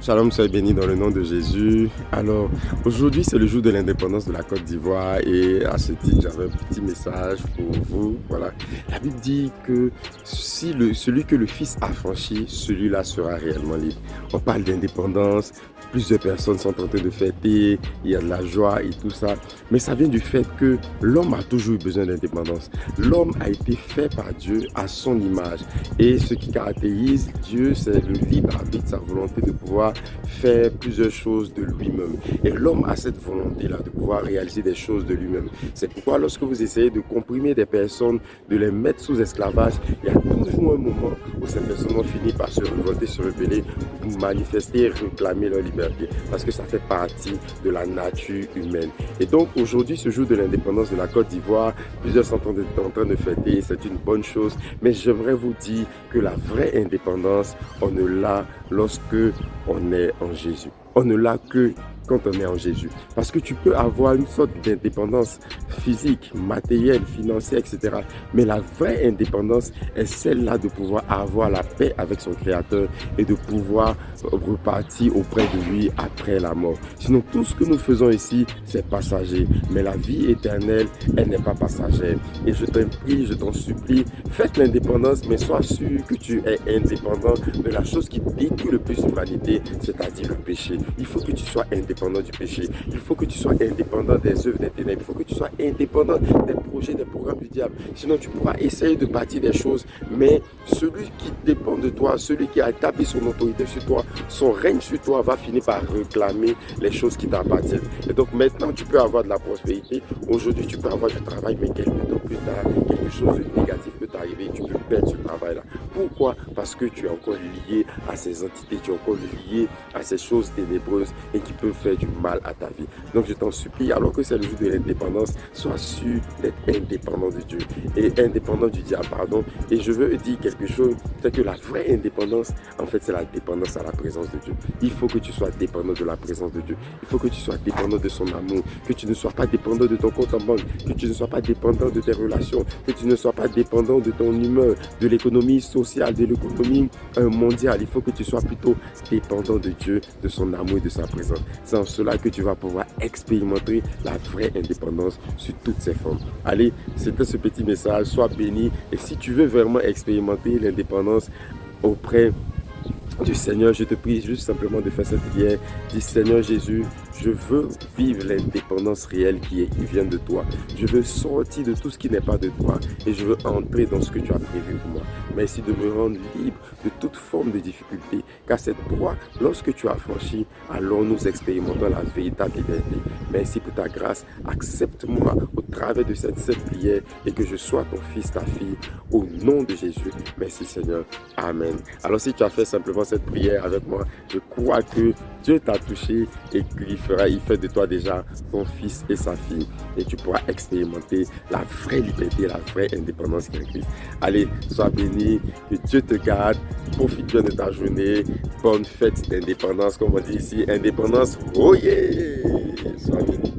Shalom, soyez bénis dans le nom de Jésus. Alors, aujourd'hui, c'est le jour de l'indépendance de la Côte d'Ivoire et à ce titre, j'avais un petit message pour vous. Voilà. La Bible dit que si celui que le Fils a franchi, celui-là sera réellement libre. On parle d'indépendance, plusieurs personnes sont en train de fêter, il y a de la joie et tout ça. Mais ça vient du fait que l'homme a toujours eu besoin d'indépendance. L'homme a été fait par Dieu à son image. Et ce qui caractérise Dieu, c'est le libre arbitre, sa volonté de pouvoir faire plusieurs choses de lui-même. Et l'homme a cette volonté-là de pouvoir réaliser des choses de lui-même. C'est pourquoi lorsque vous essayez de comprimer des personnes, de les mettre sous esclavage, il y a toujours un moment où ces personnes vont finir par se révolter, se rebeller, pour manifester, réclamer leur liberté. Parce que ça fait partie de la nature humaine. Et donc aujourd'hui, ce jour de l'indépendance de la Côte d'Ivoire, plusieurs sont en train de fêter, c'est une bonne chose. Mais j'aimerais vous dire que la vraie indépendance, on ne l'a lorsque on est en Jésus. On ne l'a que quand on est en Jésus. Parce que tu peux avoir une sorte d'indépendance physique, matérielle, financière, etc. Mais la vraie indépendance est celle-là de pouvoir avoir la paix avec son Créateur et de pouvoir repartir auprès de lui après la mort. Sinon, tout ce que nous faisons ici, c'est passager. Mais la vie éternelle, elle n'est pas passagère. Et je t'en prie, je t'en supplie, faites l'indépendance, mais sois sûr que tu es indépendant de la chose qui détruit le plus l'humanité, c'est-à-dire le péché. Il faut que tu sois indépendant du péché. Il faut que tu sois indépendant des œuvres des ténèbres. Il faut que tu sois indépendant des projets, des programmes du diable. Sinon, tu pourras essayer de bâtir des choses, mais celui qui dépend de toi, celui qui a établi son autorité sur toi, son règne sur toi, va finir par réclamer les choses qui t'appartiennent. Et donc maintenant, tu peux avoir de la prospérité. Aujourd'hui, tu peux avoir du travail, mais quelques temps plus tard, quelque chose de négatif peut t'arriver. Tu peux perdre ce travail-là. Pourquoi? Parce que tu es encore lié à ces entités, tu es encore lié à ces choses ténébreuses et qui peuvent faire du mal à ta vie. Donc je t'en supplie, alors que c'est le jour de l'indépendance, sois sûr d'être indépendant de Dieu et indépendant du diable, pardon. Et je veux dire quelque chose, c'est que la vraie indépendance, en fait, c'est la dépendance à la présence de Dieu. Il faut que tu sois dépendant de la présence de Dieu. Il faut que tu sois dépendant de son amour, que tu ne sois pas dépendant de ton compte en banque, que tu ne sois pas dépendant de tes relations, que tu ne sois pas dépendant de ton humeur, de l'économie sociale, de l'économie mondiale. Il faut que tu sois plutôt dépendant de Dieu, de son amour et de sa présence. C'est en cela que tu vas pouvoir expérimenter la vraie indépendance sur toutes ses formes. Allez, c'était ce petit message, sois béni. Et si tu veux vraiment expérimenter l'indépendance auprès du Seigneur, je te prie juste simplement de faire cette prière. Dis Seigneur Jésus, je veux vivre l'indépendance réelle qui vient de toi. Je veux sortir de tout ce qui n'est pas de toi et je veux entrer dans ce que tu as prévu pour moi. Merci de me rendre libre de toute forme de difficulté, car c'est toi, lorsque tu as franchi, alors nous expérimentons la véritable liberté. Merci pour ta grâce. Accepte-moi au travers de cette prière et que je sois ton fils, ta fille, au nom de Jésus. Merci Seigneur. Amen. Alors si tu as fait simplement cette prière avec moi, je crois que Dieu t'a touché et qu'il fait de toi déjà ton fils et sa fille. Et tu pourras expérimenter la vraie liberté, la vraie indépendance qui est en Christ. Allez, sois béni, que Dieu te garde, profite bien de ta journée, bonne fête d'indépendance, comme on dit ici, indépendance, oh yeah! Sois béni.